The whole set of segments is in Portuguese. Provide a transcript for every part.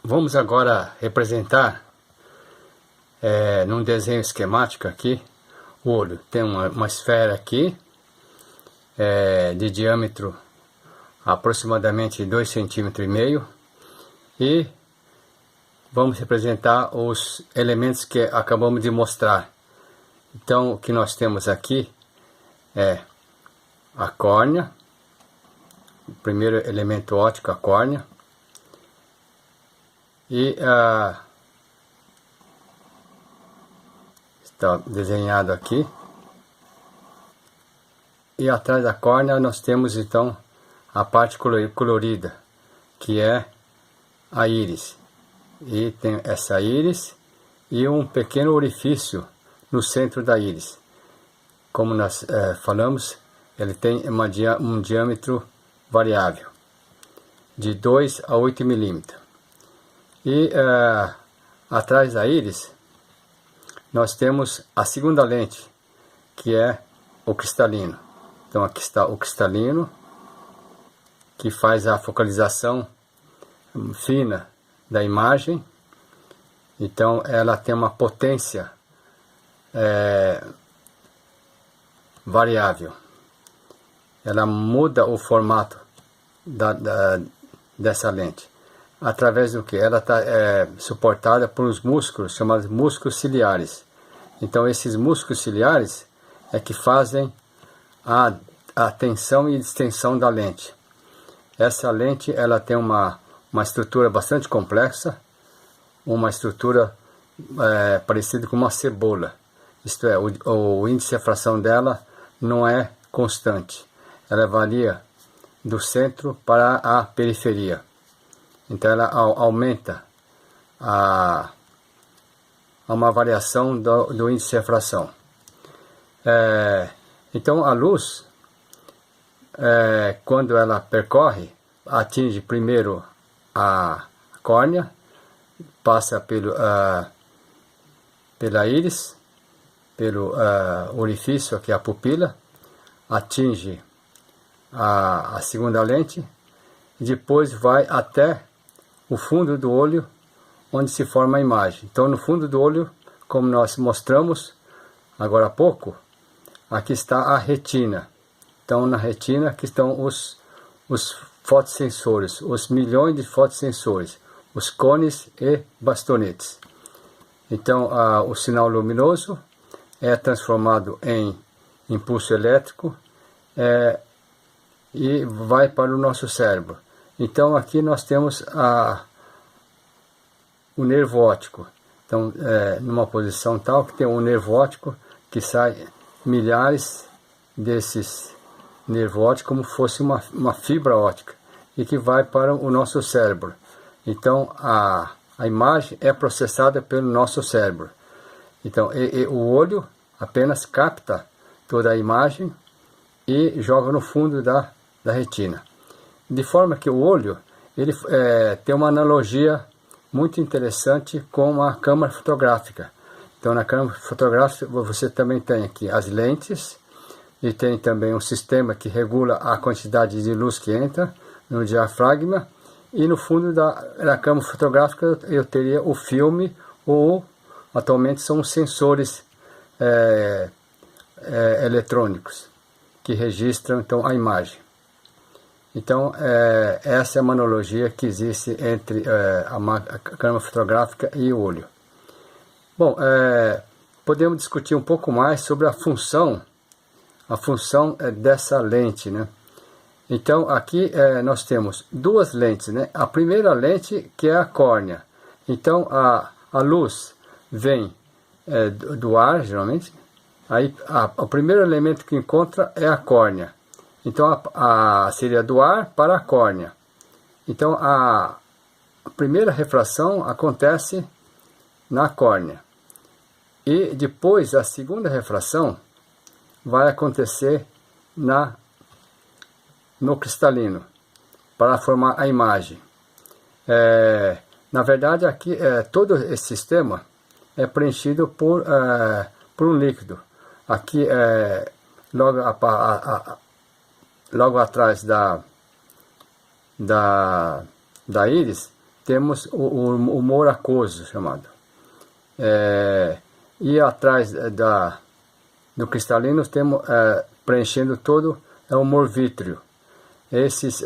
Vamos agora representar num desenho esquemático aqui o olho. Tem uma esfera aqui de diâmetro aproximadamente 2,5 cm e vamos representar os elementos que acabamos de mostrar. Então o que nós temos aqui é a córnea, o primeiro elemento óptico, a córnea, e está desenhado aqui, e atrás da córnea nós temos então a parte colorida, que é a íris, e tem essa íris e um pequeno orifício no centro da íris. Como nós falamos, ele tem um diâmetro variável de 2 a 8 milímetros. E atrás da íris nós temos a segunda lente, que é o cristalino. Então aqui está o cristalino, que faz a focalização fina da imagem. Então ela tem uma potência variável. Ela muda o formato dessa lente. Através do que? Ela está suportada por uns músculos chamados músculos ciliares. Então esses músculos ciliares é que fazem a tensão e distensão da lente. Essa lente ela tem uma estrutura bastante complexa, uma estrutura parecida com uma cebola. Isto é, o índice de refração dela não é constante. Ela varia do centro para a periferia. Então ela aumenta a uma variação do índice de refração. Então a luz, quando ela percorre, atinge primeiro a córnea, passa pela íris, pelo orifício, aqui a pupila, atinge a segunda lente, e depois vai até o fundo do olho, onde se forma a imagem. Então no fundo do olho, como nós mostramos agora há pouco, aqui está a retina. Então na retina aqui estão os fotossensores, os milhões de fotossensores, os cones e bastonetes. Então o sinal luminoso é transformado em impulso elétrico e vai para o nosso cérebro. Então aqui nós temos o nervo óptico. Então numa posição tal que tem um nervo óptico que sai milhares desses nervos ópticos como fosse uma fibra óptica e que vai para o nosso cérebro. Então a imagem é processada pelo nosso cérebro. Então o olho apenas capta toda a imagem e joga no fundo da retina. De forma que o olho ele tem uma analogia muito interessante com a câmera fotográfica. Então na câmera fotográfica você também tem aqui as lentes e tem também um sistema que regula a quantidade de luz que entra no diafragma, e no fundo da câmera fotográfica eu teria o filme, ou atualmente são os sensores eletrônicos que registram então a imagem. Então essa é uma analogia que existe entre a câmera fotográfica e o olho. Bom, podemos discutir um pouco mais sobre a função dessa lente, né? Então aqui nós temos duas lentes, né? A primeira lente, que é a córnea. Então a luz vem do ar, geralmente. Aí o primeiro elemento que encontra é a córnea. Então seria do ar para a córnea. Então a primeira refração acontece na córnea. E depois a segunda refração vai acontecer no cristalino, para formar a imagem. Na verdade aqui todo esse sistema é preenchido por um líquido. Aqui logo atrás da íris temos o humor aquoso, chamado. E atrás do cristalino temos, preenchendo todo, é o humor vítreo. Esse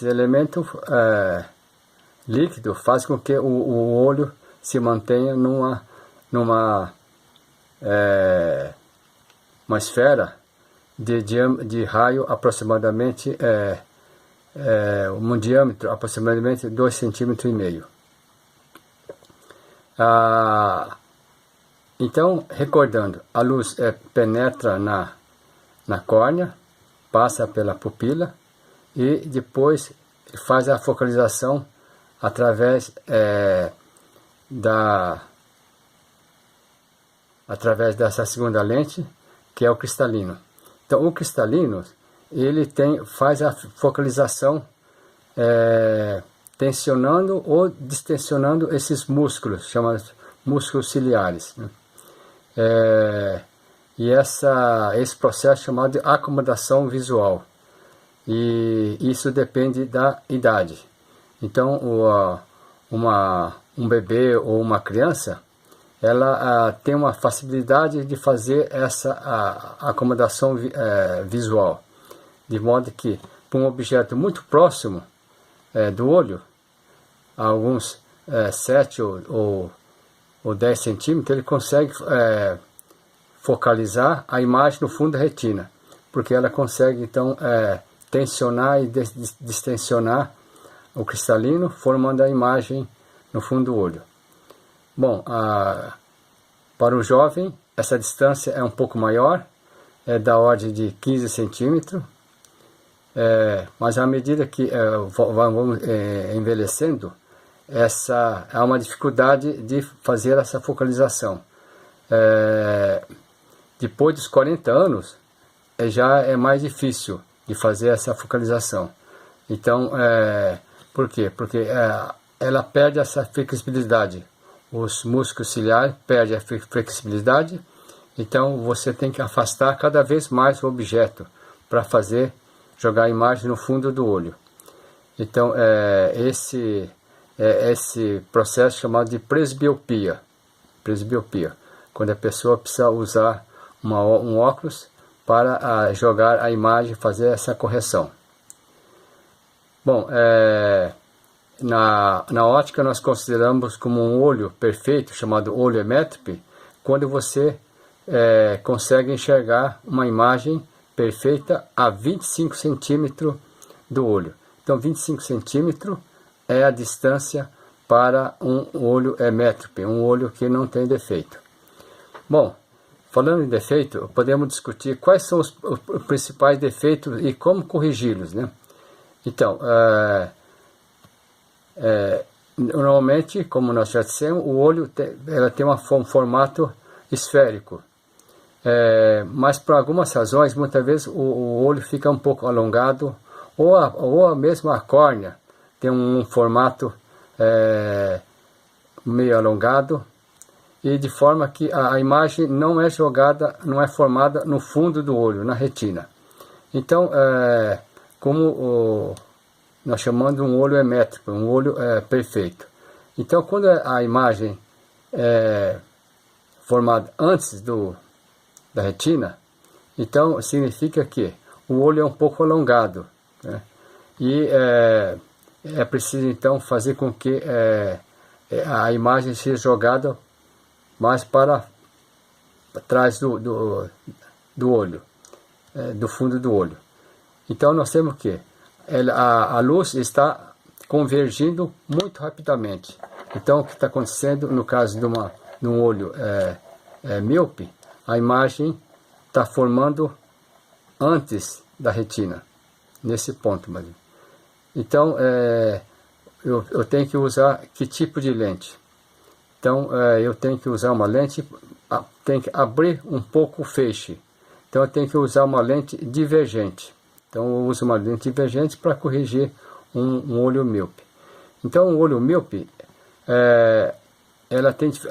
elemento líquido faz com que o olho se mantenha numa uma esfera de raio aproximadamente um diâmetro aproximadamente 2,5 cm. Então, recordando, a luz penetra na córnea, passa pela pupila e depois faz a focalização através dessa segunda lente, que é o cristalino. Então, o cristalino, ele faz a focalização tensionando ou distensionando esses músculos, chamados músculos ciliares, né? E esse processo é chamado de acomodação visual. E isso depende da idade. Então, um bebê ou uma criança, ela tem uma facilidade de fazer essa acomodação visual, de modo que, para um objeto muito próximo do olho, alguns 7 ou 10 centímetros, ele consegue focalizar a imagem no fundo da retina, porque ela consegue, então, tensionar e distensionar o cristalino, formando a imagem no fundo do olho. Bom, para o jovem, essa distância é um pouco maior, é da ordem de 15 centímetros, mas à medida que vamos envelhecendo, há uma dificuldade de fazer essa focalização. Depois dos 40 anos, já é mais difícil de fazer essa focalização. Então, por quê? Porque ela perde essa flexibilidade. Os músculos ciliares perdem a flexibilidade, então você tem que afastar cada vez mais o objeto para jogar a imagem no fundo do olho. Então, esse processo chamado de presbiopia, quando a pessoa precisa usar um óculos para jogar a imagem, fazer essa correção. Bom, na ótica nós consideramos como um olho perfeito, chamado olho emétrope, quando você consegue enxergar uma imagem perfeita a 25 centímetros do olho. Então 25 centímetros é a distância para um olho emétrope, um olho que não tem defeito. Bom, falando em defeito, podemos discutir quais são os principais defeitos e como corrigi-los, né? Então, normalmente, como nós já dissemos, o olho ela tem um formato esférico. Mas por algumas razões, muitas vezes o olho fica um pouco alongado, ou mesmo a córnea tem um formato meio alongado, e de forma que a imagem não é formada no fundo do olho, na retina. Então, como nós chamamos de um olho emétrico, um olho perfeito. Então, quando a imagem é formada antes da retina, então significa que o olho é um pouco alongado, né? E é preciso então fazer com que a imagem seja jogada mais para trás do olho, do fundo do olho. Então nós temos que a luz está convergindo muito rapidamente. Então o que está acontecendo no caso de um olho míope, a imagem está formando antes da retina, nesse ponto. Então eu tenho que usar que tipo de lente? Então eu tenho que usar uma lente, tem que abrir um pouco o feixe. Então eu tenho que usar uma lente divergente. Então eu uso uma lente divergente para corrigir um olho míope. Então o olho míope,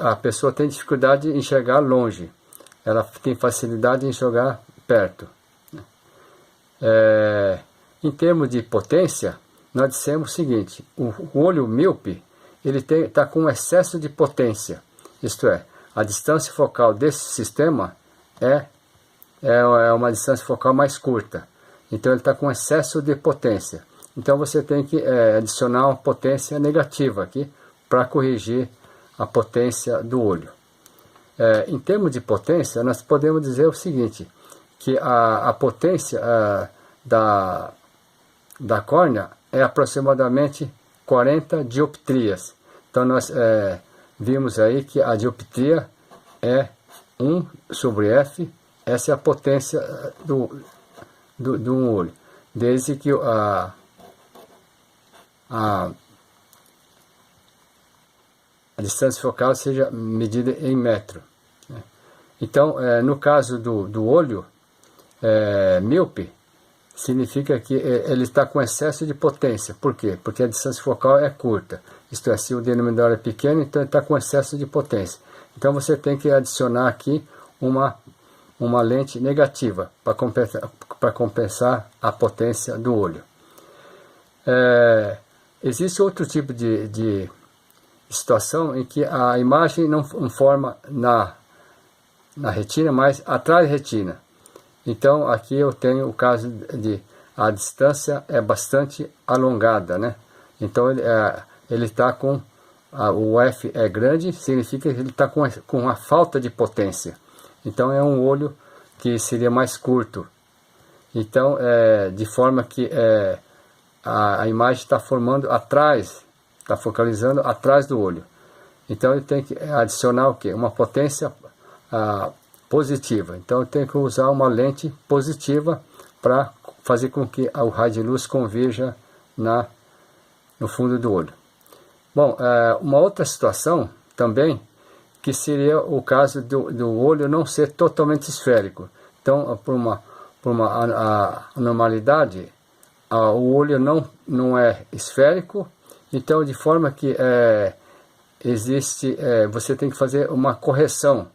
a pessoa tem dificuldade em enxergar longe. Ela tem facilidade em enxergar perto. Em termos de potência, nós dissemos o seguinte: o olho míope, ele está com excesso de potência, isto é, a distância focal desse sistema é uma distância focal mais curta, então ele está com excesso de potência. Então você tem que adicionar uma potência negativa aqui para corrigir a potência do olho. Em termos de potência, nós podemos dizer o seguinte, que a potência da córnea é aproximadamente 40 dioptrias. Então nós vimos aí que a dioptria é 1/f, essa é a potência do olho, desde que a distância focal seja medida em metro. Então, no caso do olho míope, significa que ele está com excesso de potência. Por quê? Porque a distância focal é curta. Isto é, se o denominador é pequeno, então ele está com excesso de potência. Então você tem que adicionar aqui uma lente negativa para compensar a potência do olho. Existe outro tipo de situação em que a imagem não forma na retina, mas atrás da retina. Então aqui eu tenho o caso de a distância é bastante alongada, né? Então ele está com o F é grande, significa que ele está com uma falta de potência. Então é um olho que seria mais curto. Então de forma que a imagem está formando atrás, está focalizando atrás do olho. Então ele tem que adicionar o quê? Uma potência positiva. Então eu tenho que usar uma lente positiva para fazer com que o raio de luz converja no fundo do olho. Bom, uma outra situação também, que seria o caso do olho não ser totalmente esférico. Então, por uma anormalidade, o olho não é esférico, então de forma que você tem que fazer uma correção,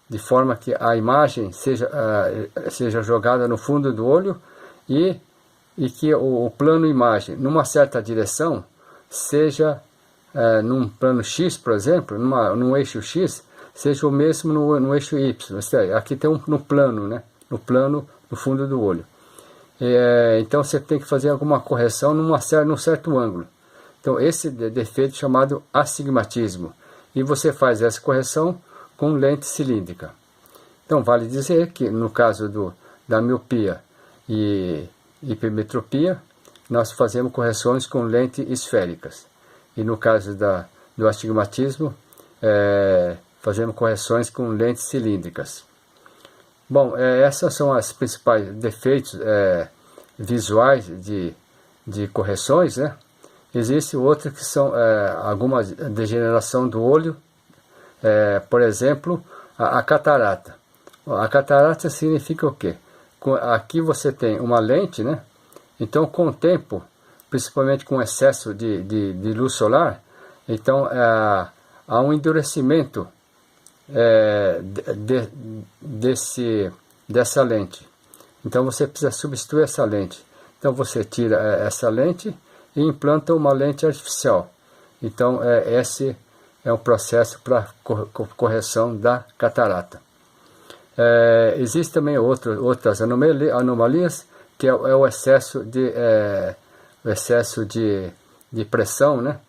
de forma que a imagem seja jogada no fundo do olho e que o plano imagem, numa certa direção, seja num plano X, por exemplo, num eixo X, seja o mesmo no eixo Y. Aqui tem no plano, né? No fundo do olho. Então você tem que fazer alguma correção num certo ângulo. Então esse defeito é chamado astigmatismo. E você faz essa correção com lente cilíndrica. Então vale dizer que no caso da miopia e hipermetropia, nós fazemos correções com lentes esféricas. E no caso do astigmatismo, fazemos correções com lentes cilíndricas. Bom, essas são as principais defeitos visuais de correções, né? Existem outros que são alguma degeneração do olho, por exemplo, a catarata. A catarata significa o quê? Aqui você tem uma lente, né? Então com o tempo, principalmente com excesso de luz solar, então há um endurecimento dessa lente. Então você precisa substituir essa lente. Então você tira essa lente e implanta uma lente artificial. Então esse é um processo para correção da catarata. Existem também outras anomalias, que é o excesso de pressão, né,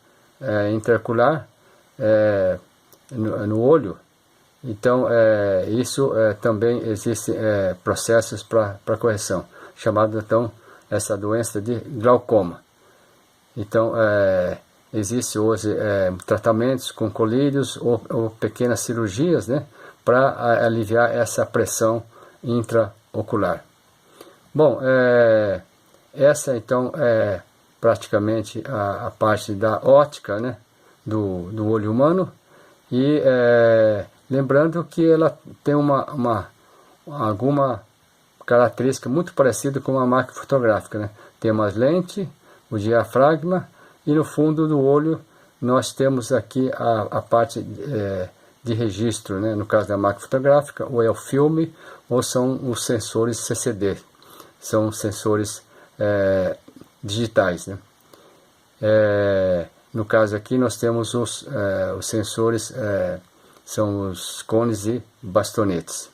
intraocular no olho. Então isso também existem processos para correção, chamado então essa doença de glaucoma. Então existe hoje tratamentos com colírios ou pequenas cirurgias, né, para aliviar essa pressão intraocular. Bom, essa então é praticamente a parte da ótica, né, do olho humano. E lembrando que ela tem alguma característica muito parecida com uma máquina fotográfica, né? Tem umas lentes, o diafragma, e no fundo do olho nós temos aqui a parte de registro, né? No caso da máquina fotográfica, ou é o filme, ou são os sensores CCD, são sensores digitais, né? No caso aqui nós temos os sensores, são os cones e bastonetes.